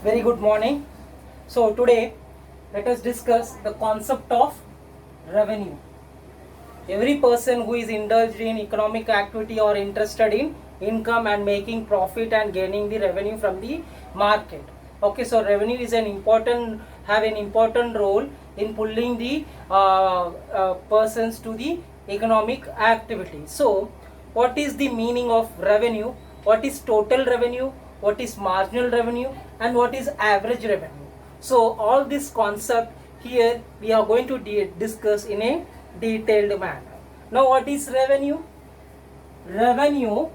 Very good morning. So today let us discuss the concept of revenue. Every person who is indulged in economic activity or interested in income and making profit and gaining the revenue from the market. Okay, so revenue is an important role in pulling the persons to the economic activity. So what is the meaning of revenue? What is total revenue? What is marginal revenue? And what is average revenue? So all this concept here we are going to discuss in a detailed manner. Now what is revenue? Revenue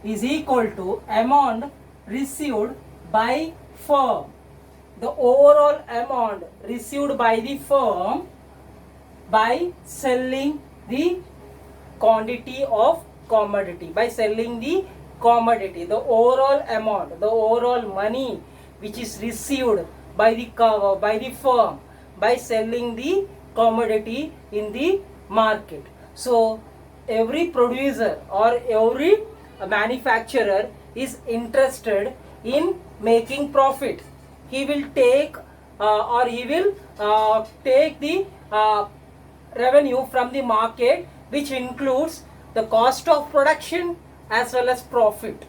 is equal to amount received by firm. The overall amount received by the firm by selling the quantity of commodity. By selling the commodity, the overall amount, the overall money which is received by the firm by selling the commodity in the market. So every producer or every manufacturer is interested in making profit. He will take take the revenue from the market, which includes the cost of production as well as profit.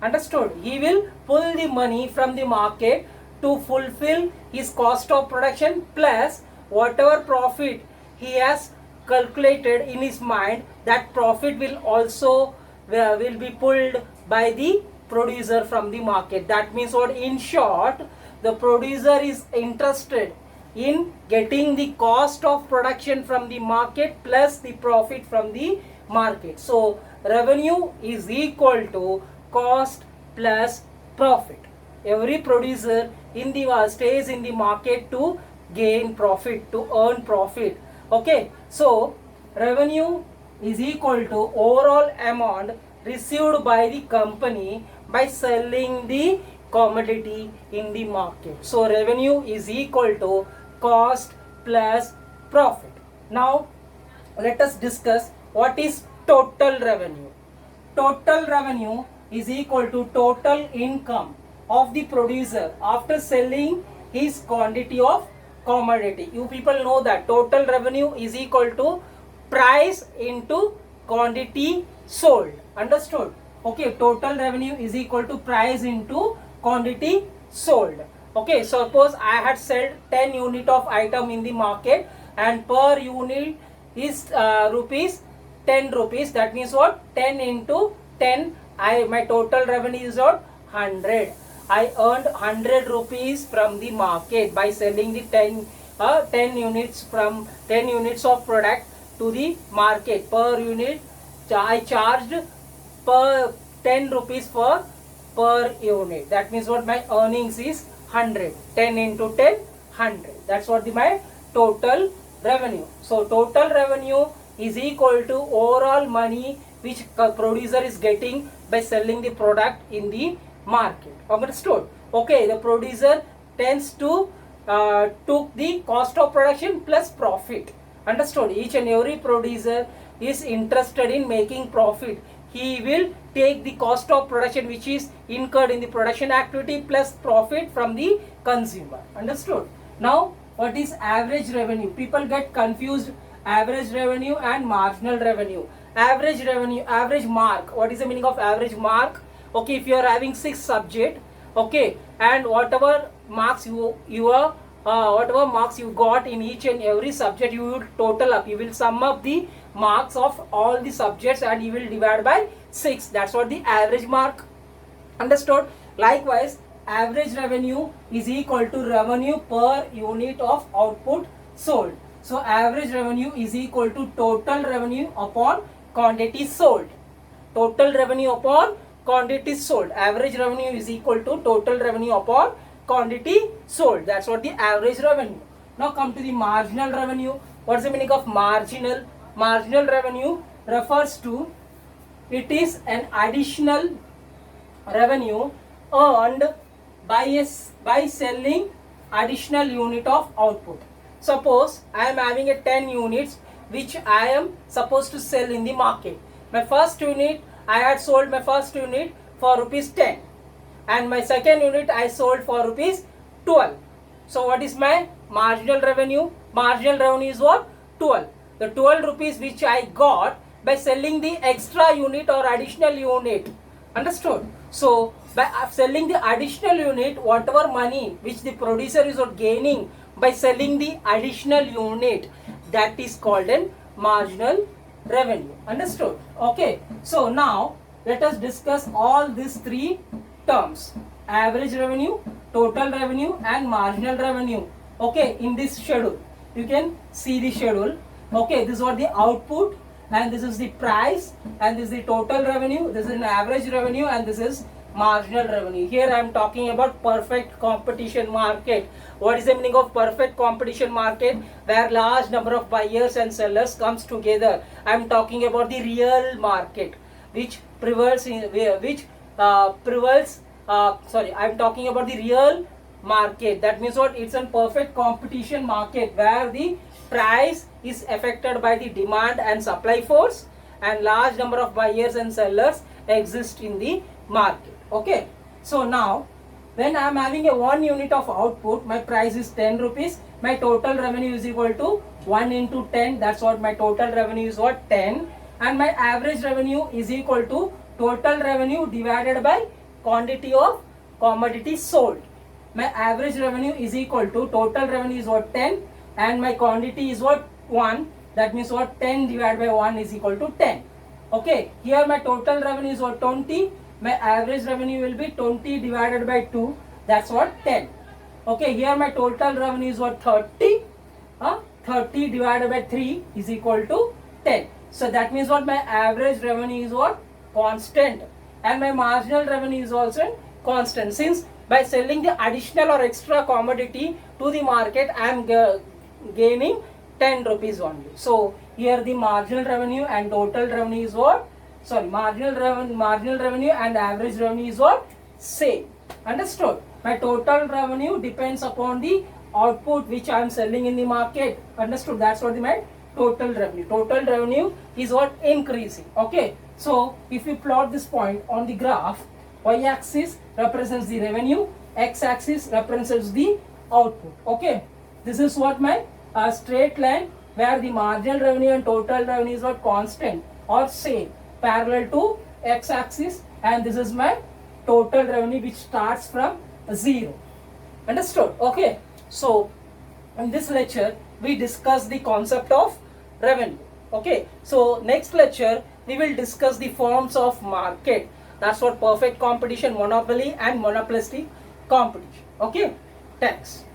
Understood? He will pull the money from the market to fulfill his cost of production plus whatever profit he has calculated in his mind. That profit will also will be pulled by the producer from the market. That means what? In short, the producer is interested in getting the cost of production from the market plus the profit from the market. So revenue is equal to cost plus profit. Every producer in the stays in the market to gain profit, to earn profit. Okay, so revenue is equal to overall amount received by the company by selling the commodity in the market. So revenue is equal to cost plus profit. Now let us discuss what is total revenue. Total revenue is equal to total income of the producer after selling his quantity of commodity. You people know that total revenue is equal to price into quantity sold. Understood? Okay, total revenue is equal to price into quantity sold. Okay, suppose I had sold 10 unit of item in the market and per unit is rupees 10 rupees. That means what? 10 into 10, my total revenue is what? 100. I earned 100 rupees from the market by selling the 10 units from 10 units of product to the market. Per unit I charged per 10 rupees for per unit. That means what? My earnings is 100. 10 into 10, 100. That's what my total revenue. So total revenue is equal to overall money which producer is getting by selling the product in the market. Understood? Okay, the producer tends to took the cost of production plus profit. Understood? Each and every producer is interested in making profit. He will take the cost of production which is incurred in the production activity plus profit from the consumer. Understood? Now what is average revenue? People get confused average revenue and marginal revenue. Average revenue, average mark. What is the meaning of average mark? Okay, if you are having 6 subject, okay, and whatever marks whatever marks you got in each and every subject, you will total up. You will sum up the marks of all the subjects and you will divide by 6. That's what the average mark. Understood? Likewise, average revenue is equal to revenue per unit of output sold. So average revenue is equal to total revenue upon quantity sold. Total revenue upon quantity sold. Average revenue is equal to total revenue upon quantity sold. That's what the average revenue. Now come to the marginal revenue. What is the meaning of marginal? Marginal revenue refers to it is an additional revenue earned by selling additional unit of output. Suppose I am having a 10 units which I am supposed to sell in the market. My first unit, I had sold my first unit for rupees 10. and my second unit I sold for rupees 12. So what is my marginal revenue? Marginal revenue is what? 12. The 12 rupees which I got by selling the extra unit or additional unit. Understood? So by selling the additional unit, whatever money which the producer is gaining by selling the additional unit, that is called an marginal revenue. Understood? Okay. So now let us discuss all these three terms: average revenue, total revenue, and marginal revenue. Okay, in this schedule you can see the schedule. Okay, this is what the output, and this is the price, and this is the total revenue, this is an average revenue, and this is marginal revenue. Here I am talking about perfect competition market. What is the meaning of perfect competition market? Where large number of buyers and sellers comes together. I am talking about the real market which prevails in I am talking about the real market. That means what? It's a perfect competition market where the price is affected by the demand and supply force, and large number of buyers and sellers exist in the market. Okay, so now when I am having a 1 unit of output, my price is 10 rupees, my total revenue is equal to 1 into 10. That's what my total revenue is, what? 10. And my average revenue is equal to total revenue divided by quantity of commodity sold. My average revenue is equal to total revenue is what? 10, and my quantity is what? 1. That means what? 10 divided by 1 is equal to 10. Okay, here my total revenue is what? 20. My average revenue will be 20 divided by 2. That's what? 10. Okay, here my total revenue is what? 30. 30 divided by 3 is equal to 10. So that means what? My average revenue is what? Constant. And my marginal revenue is also constant. Since by selling the additional or extra commodity to the market, I am gaining 10 rupees only. So here the marginal revenue and total revenue is what? Sorry, marginal revenue and average revenue is what? Same. Understood? My total revenue depends upon the output which I am selling in the market. Understood? That's what my total revenue. Total revenue is what? Increasing. Okay. So if you plot this point on the graph, y-axis represents the revenue, x-axis represents the output. Okay. This is what my straight line where the marginal revenue and total revenue is what? Constant or same, parallel to x-axis, and this is my total revenue which starts from 0. Understood? Okay. So in this lecture we discuss the concept of revenue. Okay. So next lecture we will discuss the forms of market. That's what: perfect competition, monopoly, and monopolistic competition. Okay. Thanks.